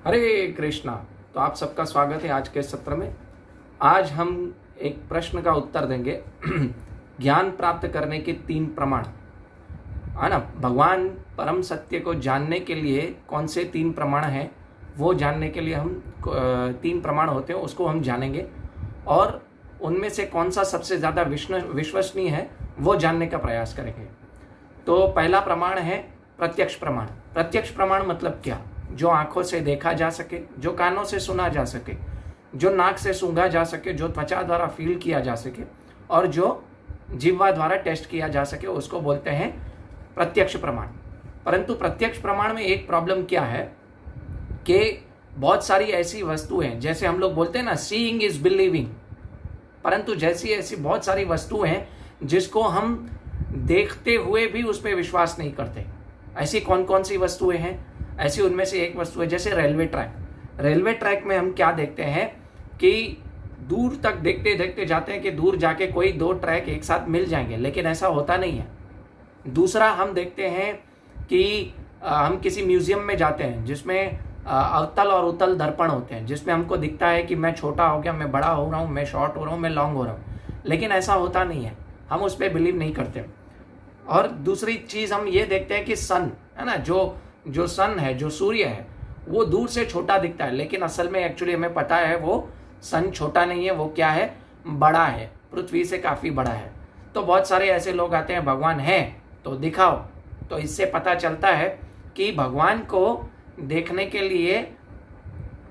हरे कृष्णा। तो आप सबका स्वागत है आज के सत्र में। आज हम एक प्रश्न का उत्तर देंगे ज्ञान प्राप्त करने के 3 प्रमाण, है ना। भगवान परम सत्य को जानने के लिए कौन से 3 प्रमाण हैं, वो जानने के लिए हम 3 प्रमाण होते हैं उसको हम जानेंगे, और उनमें से कौन सा सबसे ज़्यादा विश्वसनीय है वो जानने का प्रयास करेंगे। तो पहला प्रमाण है प्रत्यक्ष प्रमाण। प्रत्यक्ष प्रमाण मतलब क्या? जो आंखों से देखा जा सके, जो कानों से सुना जा सके, जो नाक से सूंघा जा सके, जो त्वचा द्वारा फील किया जा सके, और जो जिह्वा द्वारा टेस्ट किया जा सके, उसको बोलते हैं प्रत्यक्ष प्रमाण। परंतु प्रत्यक्ष प्रमाण में एक प्रॉब्लम क्या है कि बहुत सारी ऐसी वस्तुएं, जैसे हम लोग बोलते हैं ना, सीइंग इज बिलीविंग, परंतु जैसी ऐसी बहुत सारी वस्तुएं हैं जिसको हम देखते हुए भी उस पर विश्वास नहीं करते। ऐसी कौन कौन सी वस्तुएं हैं? ऐसी उनमें से एक वस्तु है जैसे रेलवे ट्रैक। रेलवे ट्रैक में हम क्या देखते हैं कि दूर तक देखते देखते जाते हैं कि दूर जाके कोई 2 ट्रैक एक साथ मिल जाएंगे, लेकिन ऐसा होता नहीं है। दूसरा, हम देखते हैं कि हम किसी म्यूजियम में जाते हैं जिसमें अवतल और उतल दर्पण होते हैं, जिसमें हमको दिखता है कि मैं छोटा हो गया, मैं बड़ा हो रहा हूँ, मैं शॉर्ट हो रहा हूँ, मैं लॉन्ग हो रहा हूँ, लेकिन ऐसा होता नहीं है। हम उस पर बिलीव नहीं करते। और दूसरी चीज़ हम ये देखते हैं कि सन, है ना, जो सन है, जो सूर्य है, वो दूर से छोटा दिखता है, लेकिन असल में एक्चुअली हमें पता है वो सन छोटा नहीं है, वो क्या है, बड़ा है, पृथ्वी से काफ़ी बड़ा है। तो बहुत सारे ऐसे लोग आते हैं, भगवान है तो दिखाओ। तो इससे पता चलता है कि भगवान को देखने के लिए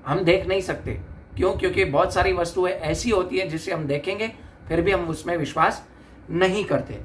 हम देख नहीं सकते। क्यों? क्योंकि बहुत सारी वस्तुएं ऐसी होती हैं जिसे हम देखेंगे फिर भी हम उसमें विश्वास नहीं करते।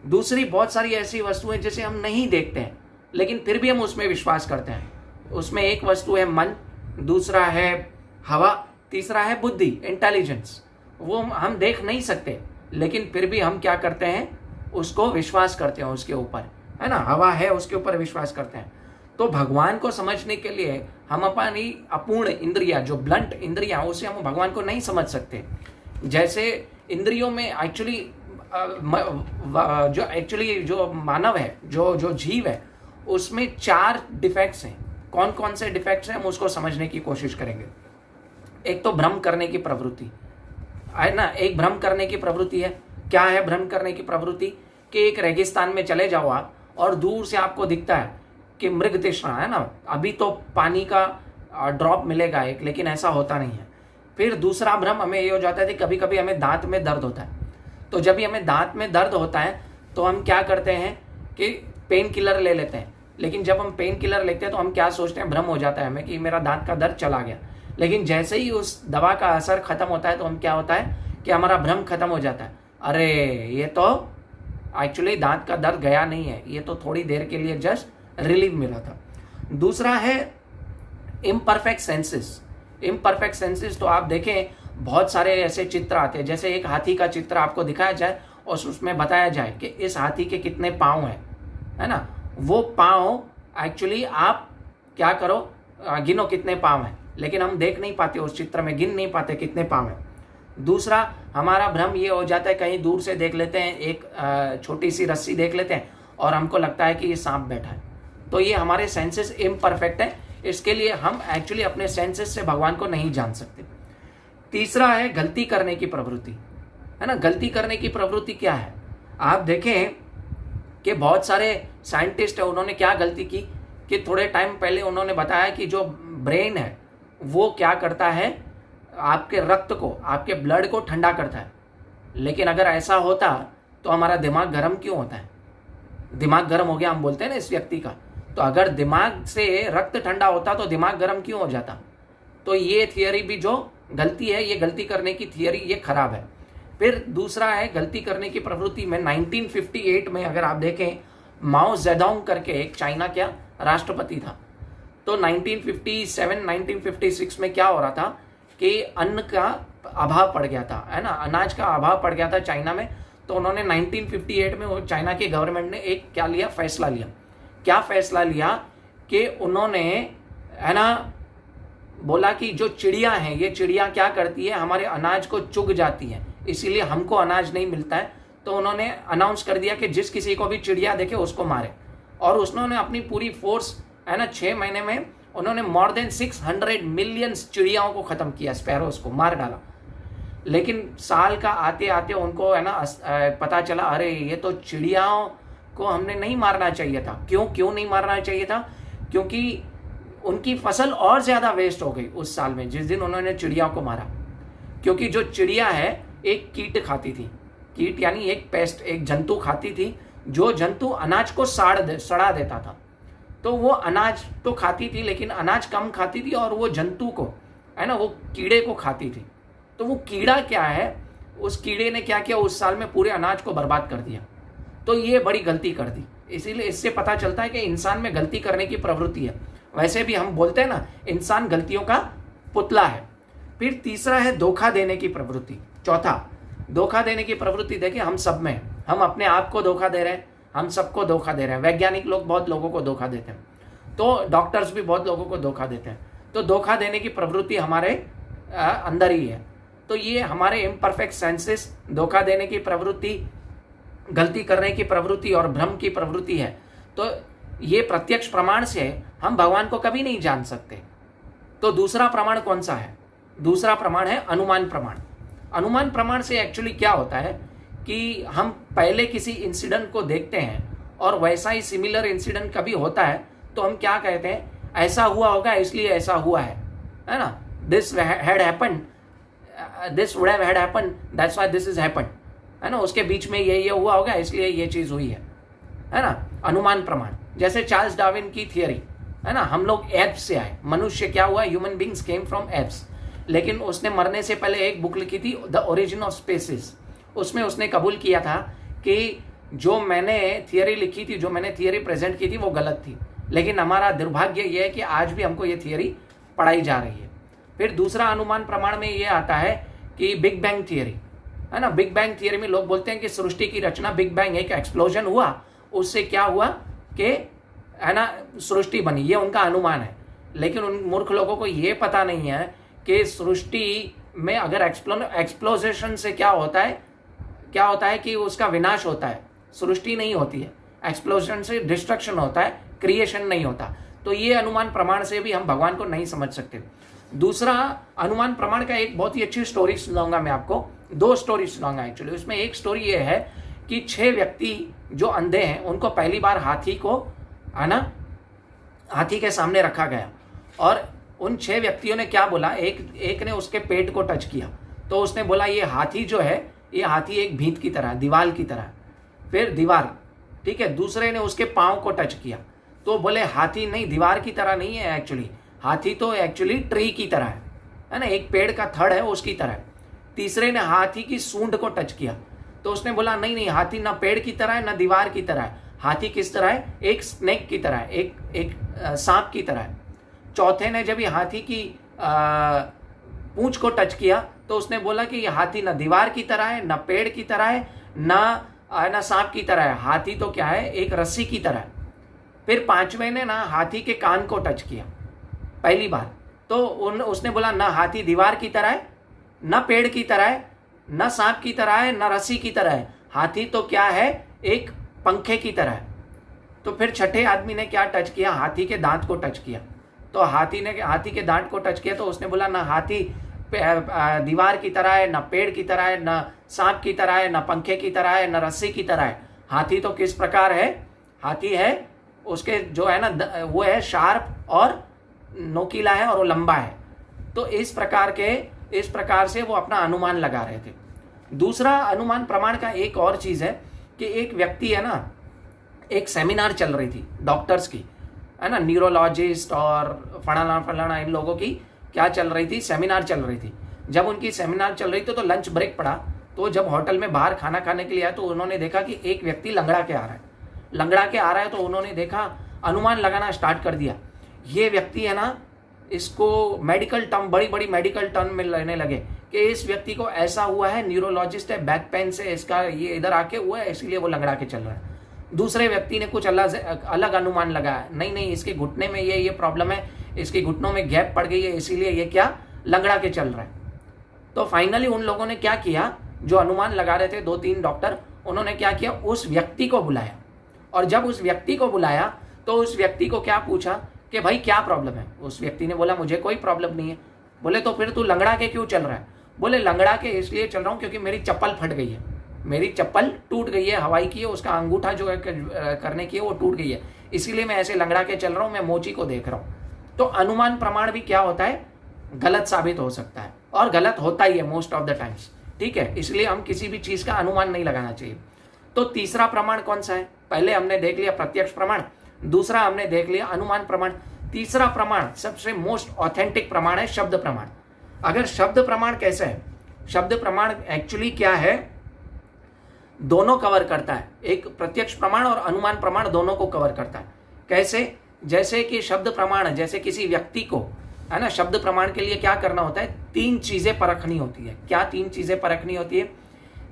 दूसरी बहुत सारी ऐसी वस्तुएं जिसे हम नहीं देखते हैं लेकिन फिर भी हम उसमें विश्वास करते हैं। उसमें एक वस्तु है मन, दूसरा है हवा, तीसरा है बुद्धि, इंटेलिजेंस। वो हम देख नहीं सकते लेकिन फिर भी हम क्या करते हैं, उसको विश्वास करते हैं, उसके ऊपर, है ना, हवा है उसके ऊपर विश्वास करते हैं। तो भगवान को समझने के लिए हम अपनी अपूर्ण इंद्रिया, जो ब्लंट इंद्रिया, उसे हम भगवान को नहीं समझ सकते। जैसे इंद्रियों में एक्चुअली जो मानव है, जो जीव है, उसमें 4 डिफेक्ट्स हैं। कौन कौन से डिफेक्ट्स हैं हम उसको समझने की कोशिश करेंगे। एक तो भ्रम करने की प्रवृत्ति है ना, एक भ्रम करने की प्रवृत्ति है। क्या है भ्रम करने की प्रवृत्ति? कि एक रेगिस्तान में चले जाओ आप और दूर से आपको दिखता है कि मृग तृष्णा, है ना, अभी तो पानी का ड्रॉप मिलेगा एक, लेकिन ऐसा होता नहीं है। फिर दूसरा भ्रम हमें ये हो जाता है कि कभी कभी हमें दांत में दर्द होता है। तो जब भी हमें दांत में दर्द होता है तो हम क्या करते हैं कि पेन किलर ले लेते हैं। लेकिन जब हम पेन किलर लेते हैं तो हम क्या सोचते हैं, भ्रम हो जाता है हमें कि मेरा दांत का दर्द चला गया। लेकिन जैसे ही उस दवा का असर खत्म होता है तो हम क्या होता है कि हमारा भ्रम खत्म हो जाता है। अरे ये तो एक्चुअली दांत का दर्द गया नहीं है, ये तो थोड़ी देर के लिए जस्ट रिलीफ मिला था। दूसरा है इम्परफेक्ट सेंसेस। इम्परफेक्ट सेंसेस तो आप देखें बहुत सारे ऐसे चित्र आते हैं, जैसे एक हाथी का चित्र आपको दिखाया जाए और उसमें बताया जाए कि इस हाथी के कितने पाँव हैं, है ना। वो पाँव एक्चुअली आप क्या करो, गिनो कितने पाँव हैं, लेकिन हम देख नहीं पाते, उस चित्र में गिन नहीं पाते कितने पाँव हैं। दूसरा, हमारा भ्रम ये हो जाता है, कहीं दूर से देख लेते हैं, एक छोटी सी रस्सी देख लेते हैं और हमको लगता है कि ये सांप बैठा है। तो ये हमारे सेंसेस इम्परफेक्ट है, इसके लिए हम एक्चुअली अपने सेंसेस से भगवान को नहीं जान सकते। तीसरा है गलती करने की प्रवृत्ति, है ना। गलती करने की प्रवृत्ति क्या है? आप देखें कि बहुत सारे साइंटिस्ट है, उन्होंने क्या गलती की कि थोड़े टाइम पहले उन्होंने बताया कि जो ब्रेन है वो क्या करता है, आपके रक्त को, आपके ब्लड को ठंडा करता है। लेकिन अगर ऐसा होता तो हमारा दिमाग गर्म क्यों होता है? दिमाग गर्म हो गया हम बोलते हैं ना इस व्यक्ति का। तो अगर दिमाग से रक्त ठंडा होता तो दिमाग गर्म क्यों हो जाता? तो ये थियरी भी जो गलती है, ये गलती करने की थियरी, ये खराब है। फिर दूसरा है गलती करने की प्रवृत्ति में 1958 में अगर आप देखें, माओ जेडोंग करके एक चाइना क्या राष्ट्रपति था। तो 1957 1956 में क्या हो रहा था कि अन्न का अभाव पड़ गया था, है ना, अनाज का अभाव पड़ गया था चाइना में। तो उन्होंने 1958 में वो चाइना की गवर्नमेंट ने एक क्या लिया, फैसला लिया। क्या फैसला लिया कि उन्होंने, है ना, बोला कि जो चिड़िया हैं, ये चिड़िया क्या करती है, हमारे अनाज को चुग जाती है, इसीलिए हमको अनाज नहीं मिलता है। तो उन्होंने अनाउंस कर दिया कि जिस किसी को भी चिड़िया देखे उसको मारे। और उन्होंने अपनी पूरी फोर्स, है ना, 6 महीने में उन्होंने मोर देन 600 मिलियन चिड़ियाओं को खत्म किया, स्पैरोज को मार डाला। लेकिन साल का आते आते उनको है ना पता चला, अरे ये तो चिड़ियाओं को हमने नहीं मारना चाहिए था। क्यों नहीं मारना चाहिए था? क्योंकि उनकी फसल और ज्यादा वेस्ट हो गई उस साल में जिस दिन उन्होंने चिड़ियाओं को मारा। क्योंकि जो चिड़िया है एक कीट खाती थी, कीट यानी एक पेस्ट, एक जंतु खाती थी, जो जंतु अनाज को सड़ा देता था। तो वो अनाज तो खाती थी लेकिन अनाज कम खाती थी, और वो जंतु को है ना वो कीड़े को खाती थी। तो वो कीड़ा क्या है, उस कीड़े ने क्या किया, उस साल में पूरे अनाज को बर्बाद कर दिया। तो ये बड़ी गलती कर दी। इसीलिए इससे पता चलता है कि इंसान में गलती करने की प्रवृत्ति है। वैसे भी हम बोलते हैं ना, इंसान गलतियों का पुतला है। फिर तीसरा है धोखा देने की प्रवृत्ति। चौथा, धोखा देने की प्रवृत्ति देखिए हम सब में, हम अपने आप को धोखा दे रहे हैं, हम सबको धोखा दे रहे हैं। वैज्ञानिक लोग बहुत लोगों को धोखा देते हैं, तो डॉक्टर्स भी बहुत लोगों को धोखा देते हैं। तो धोखा देने की प्रवृत्ति हमारे अंदर ही है। तो ये हमारे इम्परफेक्ट सेंसेस, धोखा देने की प्रवृत्ति, गलती करने की प्रवृत्ति और भ्रम की प्रवृत्ति है। तो ये प्रत्यक्ष प्रमाण से हम भगवान को कभी नहीं जान सकते। तो दूसरा प्रमाण कौन सा है? दूसरा प्रमाण है अनुमान प्रमाण। अनुमान प्रमाण से एक्चुअली क्या होता है कि हम पहले किसी इंसिडेंट को देखते हैं और वैसा ही सिमिलर इंसिडेंट कभी होता है तो हम क्या कहते हैं, ऐसा हुआ होगा इसलिए ऐसा हुआ है ना, this had happened, this would have had happened, that's why this is happened, है ना, उसके बीच में ये हुआ होगा इसलिए ये चीज हुई है ना। अनुमान प्रमाण, जैसे चार्ल्स डार्विन की थियरी है ना, हम लोग एप्स से आए, मनुष्य क्या हुआ, human beings came from apps. लेकिन उसने मरने से पहले एक बुक लिखी थी द ओरिजिन ऑफ स्पेसिस। उसमें उसने कबूल किया था कि जो मैंने थियरी लिखी थी, जो मैंने थियरी प्रेजेंट की थी वो गलत थी। लेकिन हमारा दुर्भाग्य ये है कि आज भी हमको ये थियरी पढ़ाई जा रही है। फिर दूसरा अनुमान प्रमाण में ये आता है कि बिग बैंग थियरी है ना। बिग बैंग थियरी में लोग बोलते हैं कि सृष्टि की रचना, बिग बैंग एक एक्सप्लोजन हुआ, उससे क्या हुआ कि है ना सृष्टि बनी, ये उनका अनुमान है। लेकिन उन मूर्ख लोगों को ये पता नहीं है कि सृष्टि में अगर एक्सप्लोजेशन से क्या होता है कि उसका विनाश होता है, सृष्टि नहीं होती है। एक्सप्लोजन से डिस्ट्रक्शन होता है, क्रिएशन नहीं होता। तो ये अनुमान प्रमाण से भी हम भगवान को नहीं समझ सकते। दूसरा अनुमान प्रमाण का एक बहुत ही अच्छी स्टोरी सुनाऊंगा मैं आपको, दो स्टोरी सुनाऊंगा एक्चुअली। उसमें एक स्टोरी ये है कि 6 व्यक्ति जो अंधे हैं उनको पहली बार हाथी को है ना हाथी के सामने रखा गया, और उन 6 व्यक्तियों ने क्या बोला, एक ने उसके पेट को टच किया तो उसने बोला ये हाथी जो है, ये हाथी एक भीत की तरह, दीवार की तरह। फिर दीवार, ठीक है। दूसरे ने उसके पाँव को टच किया तो बोले हाथी नहीं, दीवार की तरह नहीं है एक्चुअली, हाथी तो एक्चुअली ट्री की तरह है ना, एक पेड़ का थड़ है उसकी तरह। तीसरे ने हाथी की सूंड को टच किया तो उसने बोला नहीं, हाथी ना पेड़ की तरह है ना दीवार की तरह है, हाथी किस तरह है, एक स्नेक की तरह है, एक सांप की तरह है। चौथे ने जब ये हाथी की पूंछ को टच किया तो उसने बोला कि ये हाथी ना दीवार की तरह है, ना पेड़ की तरह है, ना सांप की तरह है, हाथी तो क्या है, एक रस्सी की तरह है। फिर पांचवें ने ना हाथी के कान को टच किया पहली बार, तो उसने बोला ना हाथी दीवार की तरह है, ना पेड़ की तरह है, ना सांप की तरह है, ना रस्सी की तरह है, हाथी तो क्या है, एक पंखे की तरह है। तो फिर छठे आदमी ने क्या टच किया, हाथी के दांत को टच किया। तो हाथी के दांत को टच किया तो उसने बोला ना हाथी दीवार की तरह है, ना पेड़ की तरह है, ना सांप की तरह है, ना पंखे की तरह है, ना रस्सी की तरह है, हाथी तो किस प्रकार है, हाथी है उसके जो है ना वो है शार्प और नोकीला है और वो लंबा है। तो इस प्रकार से वो अपना अनुमान लगा रहे थे। दूसरा अनुमान प्रमाण का एक और चीज है कि एक व्यक्ति है ना, एक सेमिनार चल रही थी डॉक्टर्स की है ना, न्यूरोलॉजिस्ट और फलाना इन लोगों की क्या चल रही थी, सेमिनार चल रही थी। जब उनकी सेमिनार चल रही थी तो लंच ब्रेक पड़ा, तो जब होटल में बाहर खाना खाने के लिए आया तो उन्होंने देखा कि एक व्यक्ति लंगड़ा के आ रहा है। तो उन्होंने देखा, अनुमान लगाना स्टार्ट कर दिया, ये व्यक्ति है ना, इसको मेडिकल टर्म, बड़ी मेडिकल टर्म में लेने लगे कि इस व्यक्ति को ऐसा हुआ है, न्यूरोलॉजिस्ट है, बैक पेन से इसका ये इधर आके हुआ है इसलिए वो लंगड़ा के चल रहा है। दूसरे व्यक्ति ने कुछ अलग अनुमान लगाया, नहीं इसके घुटने में ये प्रॉब्लम है, इसके घुटनों में गैप पड़ गई है इसीलिए ये क्या लंगड़ा के चल रहा है। तो फाइनली उन लोगों ने क्या किया, जो अनुमान लगा रहे थे 2-3 डॉक्टर, उन्होंने क्या किया, उस व्यक्ति को बुलाया। और जब उस व्यक्ति को बुलाया तो उस व्यक्ति को क्या पूछा कि भाई क्या प्रॉब्लम है। उस व्यक्ति ने बोला मुझे कोई प्रॉब्लम नहीं है। बोले तो फिर तू लंगड़ा के क्यों चल रहा है? बोले लंगड़ा के इसलिए चल रहा हूँ क्योंकि मेरी चप्पल फट गई है, मेरी चप्पल टूट गई है, हवाई की है, उसका अंगूठा जो है करने की है वो टूट गई है, इसीलिए मैं ऐसे लंगड़ा के चल रहा हूँ, मैं मोची को देख रहा हूँ। तो अनुमान प्रमाण भी क्या होता है, गलत साबित हो सकता है और गलत होता ही है मोस्ट ऑफ द टाइम्स। ठीक है, इसलिए हम किसी भी चीज का अनुमान नहीं लगाना चाहिए। तो तीसरा प्रमाण कौन सा है? पहले हमने देख लिया प्रत्यक्ष प्रमाण, दूसरा हमने देख लिया अनुमान प्रमाण, तीसरा प्रमाण सबसे मोस्ट ऑथेंटिक प्रमाण है शब्द प्रमाण। अगर शब्द प्रमाण कैसे है? शब्द प्रमाण एक्चुअली क्या है, दोनों कवर करता है, एक प्रत्यक्ष प्रमाण और अनुमान प्रमाण दोनों को कवर करता है। कैसे? जैसे कि शब्द प्रमाण, जैसे किसी व्यक्ति को, है ना, शब्द प्रमाण के लिए क्या करना होता है, 3 चीजें परखनी होती है। क्या 3 चीजें परखनी होती है?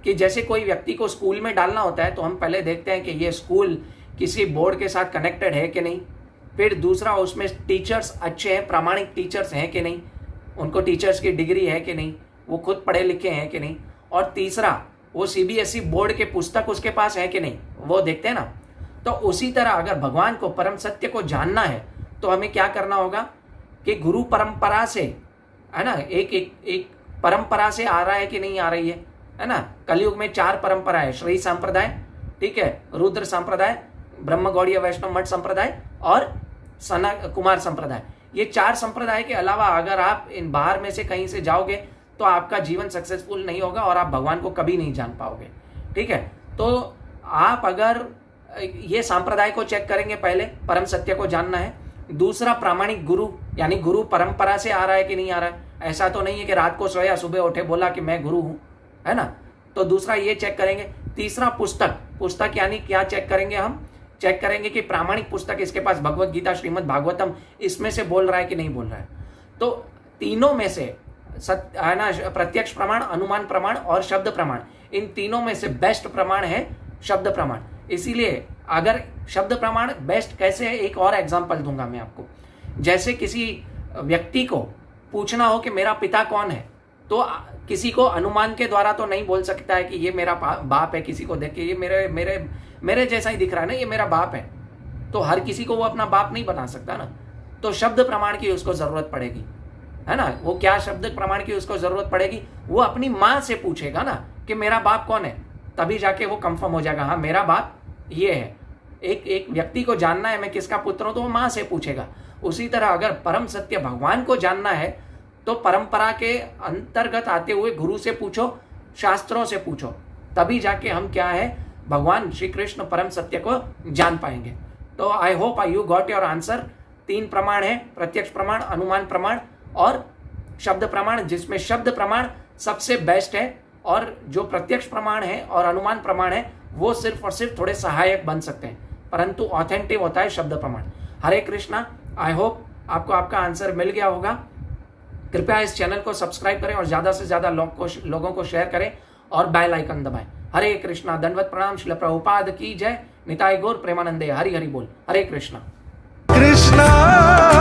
कि जैसे कोई व्यक्ति को स्कूल में डालना होता है तो हम पहले देखते हैं कि ये स्कूल किसी बोर्ड के साथ कनेक्टेड है कि नहीं, फिर दूसरा उसमें टीचर्स अच्छे हैं, प्रामाणिक टीचर्स हैं कि नहीं, उनको टीचर्स की डिग्री है कि नहीं, वो खुद पढ़े लिखे हैं कि नहीं, और तीसरा वो सीबीएसई बोर्ड के पुस्तक उसके पास है कि नहीं, वो देखते हैं ना। तो उसी तरह अगर भगवान को, परम सत्य को जानना है तो हमें क्या करना होगा कि गुरु परंपरा से, है ना, एक परंपरा से आ रहा है कि नहीं आ रही है ना। कलयुग में 4 परंपरा है, श्री संप्रदाय, ठीक है, रुद्र संप्रदाय, ब्रह्म गौड़ीय वैष्णव मठ संप्रदाय और सना कुमार संप्रदाय। ये 4 संप्रदाय के अलावा अगर आप इन बाहर में से कहीं से जाओगे तो आपका जीवन सक्सेसफुल नहीं होगा और आप भगवान को कभी नहीं जान पाओगे। ठीक है, तो आप अगर ये संप्रदाय को चेक करेंगे, पहले परम सत्य को जानना है, दूसरा प्रामाणिक गुरु, यानी गुरु परंपरा से आ रहा है कि नहीं आ रहा है। ऐसा तो नहीं है कि रात को सोया सुबह उठे बोला कि मैं गुरु हूं, है ना। तो दूसरा ये चेक करेंगे। तीसरा पुस्तक यानी क्या चेक करेंगे, हम चेक करेंगे कि प्रामाणिक पुस्तक इसके पास भगवत गीता, श्रीमद् भागवतम, इसमें से बोल रहा है कि नहीं बोल रहा है। तो तीनों में से है ना, प्रत्यक्ष प्रमाण, अनुमान प्रमाण और शब्द प्रमाण, इन तीनों में से बेस्ट प्रमाण है शब्द प्रमाण। इसीलिए अगर शब्द प्रमाण बेस्ट कैसे है, एक और एग्जांपल दूंगा मैं आपको। जैसे किसी व्यक्ति को पूछना हो कि मेरा पिता कौन है, तो किसी को अनुमान के द्वारा तो नहीं बोल सकता है कि ये मेरा बाप है, किसी को देख के ये मेरे जैसा ही दिख रहा है ना, ये मेरा बाप है, तो हर किसी को वो अपना बाप नहीं बना सकता ना। तो शब्द प्रमाण की उसको जरूरत पड़ेगी, है ना। वो क्या शब्द प्रमाण की उसको जरूरत पड़ेगी, वो अपनी माँ से पूछेगा ना कि मेरा बाप कौन है, तभी जाके वो कंफर्म हो जाएगा, हाँ मेरा बाप ये है। एक व्यक्ति को जानना है मैं किसका पुत्र हूं, तो वो माँ से पूछेगा। उसी तरह अगर परम सत्य भगवान को जानना है तो परंपरा के अंतर्गत आते हुए गुरु से पूछो, शास्त्रों से पूछो, तभी जाके हम क्या है, भगवान श्री कृष्ण परम सत्य को जान पाएंगे। तो I hope you got your answer. 3 प्रमाण है, प्रत्यक्ष प्रमाण, अनुमान प्रमाण और शब्द प्रमाण, जिसमें शब्द प्रमाण सबसे बेस्ट है और जो प्रत्यक्ष प्रमाण है और अनुमान प्रमाण है वो सिर्फ और सिर्फ थोड़े सहायक बन सकते हैं, परंतु ऑथेंटिक होता है शब्द प्रमाण। हरे कृष्णा। आई होप आपको आपका आंसर मिल गया होगा। कृपया इस चैनल को सब्सक्राइब करें और ज्यादा से ज्यादा लोगों को शेयर करें और बेल आइकन दबाएं। हरे कृष्णा। दंडवत प्रणाम। श्रील प्रभुपाद की जय। निताय गौर प्रेमानंदे। हरि हरि बोल। हरे कृष्णा। कृष्णा।